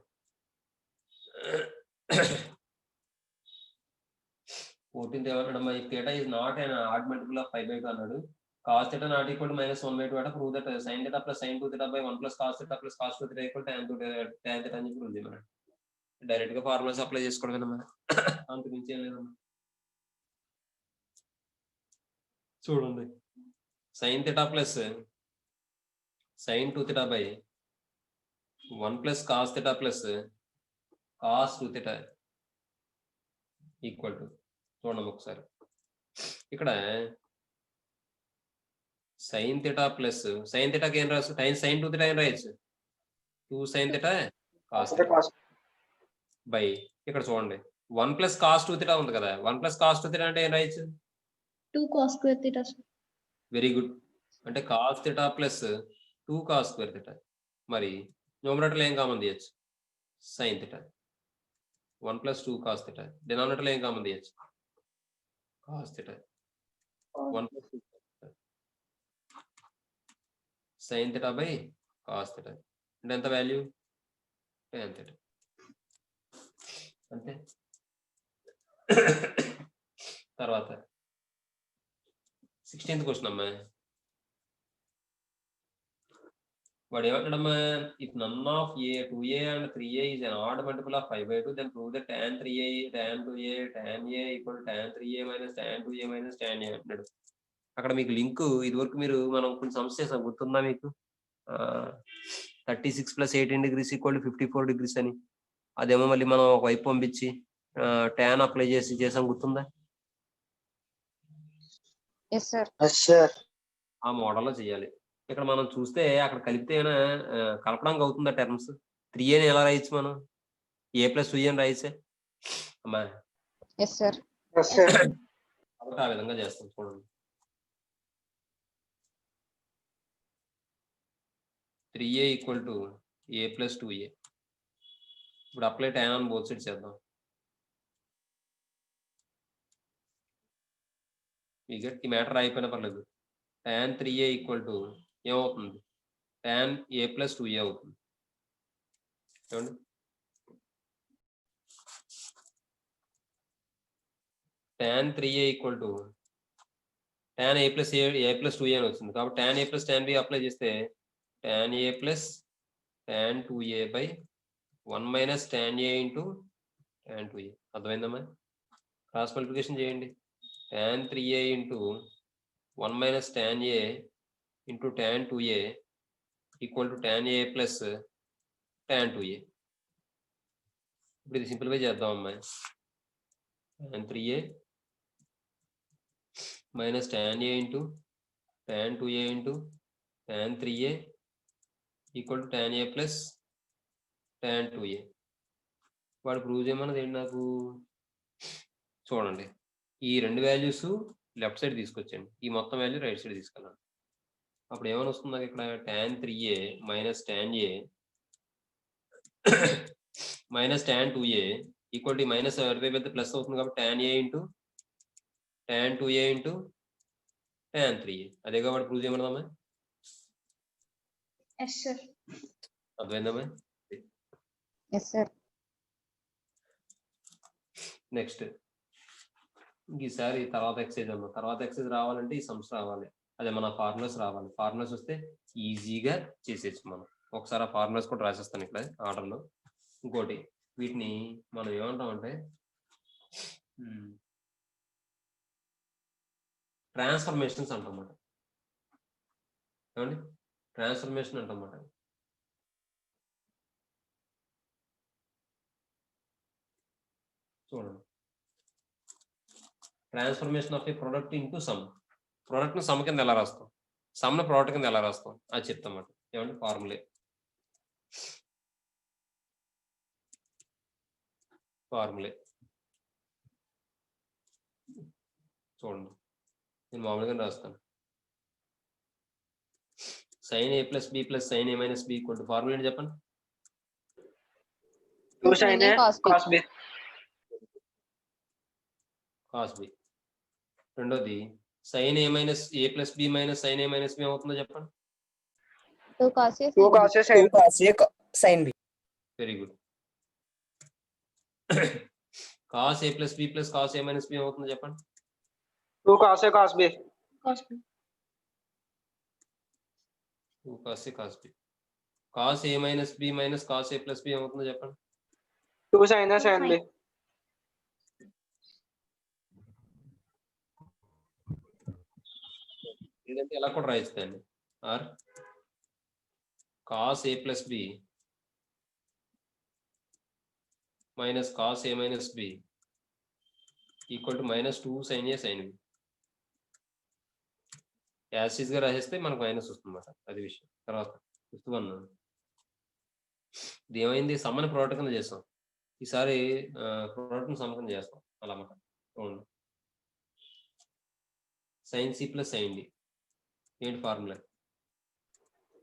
14th ఏమన్నాడమ్మా? ఈ theta is not an odd multiple of 5/2 అన్నాడు. cos theta not equal to minus 1/2 అంటే prove that sin theta plus sin 2 theta by 1 plus cos theta plus cos 2 theta equal to tan 2 tan theta అని చెప్పి prove చేయమన్నాడు. Direct గా formulas apply చేసుకోవడమేనమ్మా, అంత మించి ఏం లేదమ్మా. చూడండి, sin theta plus sin 2 theta by 1 plus cos theta plus cos 2 theta equal to చూడండి ఒకసారి. ఇక్కడ సైన్ థీటా ప్లస్ సైన్ థీటాకి ఏం రాసు సైన్ 2 theta ఏం రాయొచ్చు 2 sin theta cos theta by ఇక్కడ చూడండి 1 plus cos 2 theta ఉంది కదా. 1 plus cos 2 theta అంటే ఏం రాయొచ్చు 2 cos square theta, sir. Very good. అంటే cos theta plus 2 cos square theta. మరి న్యూమరేటర్లో ఏం కామన్ తీయచ్చు sin theta. 1 plus 2 cos theta. డినామినేటర్లో ఏం కామన్ తీయచ్చు cos theta. 1 plus 2 cos theta. sin theta by cos theta అంటే ఎంత వాల్యూ tan theta. అంతే. తర్వాత 16th క్వశ్చన్ అమ్మా. వాడు ఏమంటాడమ్మా? If none of A 2a and 3a is an odd multiple of 5/2 then prove that tan 3a tan 2a tan a equal to tan 3a minus tan 2a minus tan a అంటాడు. అక్కడ మీకు link ఇదివరకు మనం కొన్ని సమస్య చేసాం, గుర్తుందా మీకు? 36 + 18 degrees = 54 degrees అని. అదేమో మళ్ళీ మనం ఒక వైపు పంపించి tan అప్లై చేసాం, గుర్తుందా? Yes, sir. Yes, sir. ఆ మోడల్లో చేయాలి. ఇక్కడ మనం చూస్తే అక్కడ కలిపితే కలపడానికి అవుతుందా టర్మ్స్? 3a ఎలా రాయొచ్చు మనం? a + 2a అని రాయొచ్చే అమ్మా. Yes, sir. Yes, sir. కాబట్టి ఆ విధంగా చేస్తాం. చూడండి, 3a = a + 2a. ఇప్పుడు apply tan on both sides చేద్దాం. ఈ గట్టి మ్యాటర్ అయిపోయినా పర్లేదు. tan 3a ఈక్వల్ టు ఏమవుతుంది, tan a ప్లస్ 2a అవుతుంది. చూడండి, tan 3a equal to tan a plus a plus 2a అని వచ్చింది. కాబట్టి tan a plus tan b apply చేస్తే tan a plus tan 2a by 1 minus tan a into tan 2a. అర్థమైందమ్మా? Cross multiplication చేయండి. tan 3a into 1 minus tan a into tan 2a equal to tan a plus tan 2a. ఇప్పుడు ఇది simplify చేద్దాం అమ్మాయి. tan 3a minus tan a into tan 2a into tan 3a equal to tan a plus tan 2a. వాడు prove చేయమన్నది ఏంటి నాకు? చూడండి, ఈ రెండు వాల్యూస్ లెఫ్ట్ సైడ్ తీసుకొచ్చండి, ఈ మొత్తం వాల్యూ రైట్ సైడ్ తీసుకెళ్ళండి. అప్పుడు ఏమైనా వస్తుంది నాకు ఇక్కడ tan 3a minus tan a minus tan 2a equal to minus వైపు వెళ్తే ప్లస్ అవుతుంది. కాబట్టి tan a into tan 2a into tan 3a. అదే కాబట్టి ప్రూవ్ చేయమన్నదమ్మా. Yes sir. అర్థమైందమ్మా? Yes, sir. నెక్స్ట్ ఈసారి తర్వాత ఎక్సైజ్ అమ్మా. తర్వాత ఎక్సైజ్ రావాలంటే ఈ సమ్స్ రావాలి, అదే మన ఫార్ములాస్ రావాలి. ఫార్ములాస్ వస్తే ఈజీగా చేసేయచ్చు మనం. ఒకసారి ఆ ఫార్ములాస్ కూడా రాసేస్తాను ఇక్కడ ఆర్డర్లో. ఇంకోటి, వీటిని మనం ఏమంటామంటే ట్రాన్స్ఫర్మేషన్స్ అంటామాట. ఏమండి? ట్రాన్స్ఫర్మేషన్ అంటామాట. చూడండి, transformation of A product into some. ప్రోడక్ట్ని సమ్ కింద ఎలా రాస్తాం, సమ్ని ప్రోడక్ట్ కింద ఎలా రాస్తాం అది చెప్తామాట. ఏమంటే ఫార్ములే చూడండి, నేను మామూలుగా రాస్తాను. sin a plus b plus sin a minus b equal to formula ఏంటి చెప్పండి? 2 sin A cos B. cos b. రెండోది sin a minus a plus b minus sin a minus b ఏమవుతుందో చెప్పండి? 2 cos A 2 cos A sin B. sin B. Very good. cos a plus b plus cos a minus b ఏమవుతుందో చెప్పండి? 2 cos A cos B. Cos B. 2 cos a cos b. cos a minus b minus cos a plus b ఏమవుతుందో చెప్పండి? 2 sin A sin B. లేదంటే ఎలా కూడా రాయిస్తాయండి. Or cos a plus b minus cos a minus b equal to minus 2 sin a sin b. యాసిస్ గా రాసేస్తే మనకు మైనస్ వస్తుంది అన్నమాట. అది విషయం. తర్వాత చూస్తున్నాను, ఇది ఏమైంది, సమ్మని ప్రోడక్ట్ కింద చేస్తాం. ఈసారి ప్రోడక్ట్ని సమ్ కింద చేస్తాం అలా అన్నమాట. చూడండి, sin c plus sin d ఏంటి formula?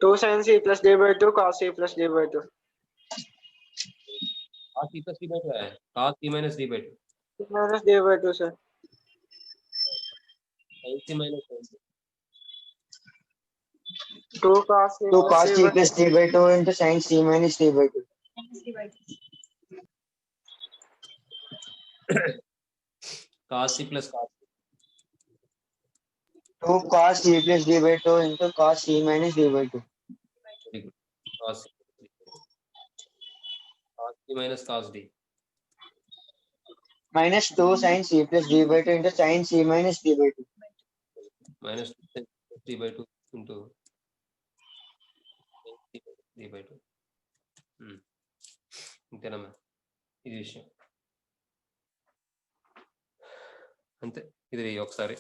2 sin C plus D by 2 cos C plus D by 2. cos c plus d by 2 है, cos c minus d by 2. Minus D by 2 sir. sin c minus sin c. 2 cos C plus D by 2 into sin C minus D by 2. cos c plus cos c. 2 cos C plus D by 2 into cos C minus D by 2. Very good. cos c minus cos d. Minus 2 sin C plus D by 2 into sin C minus D by 2. Minus 2 sin d by 2 into sin d by 2. ఇంతేనమ్మా, ఇది విషయం అంతే. ఇది ఒకసారి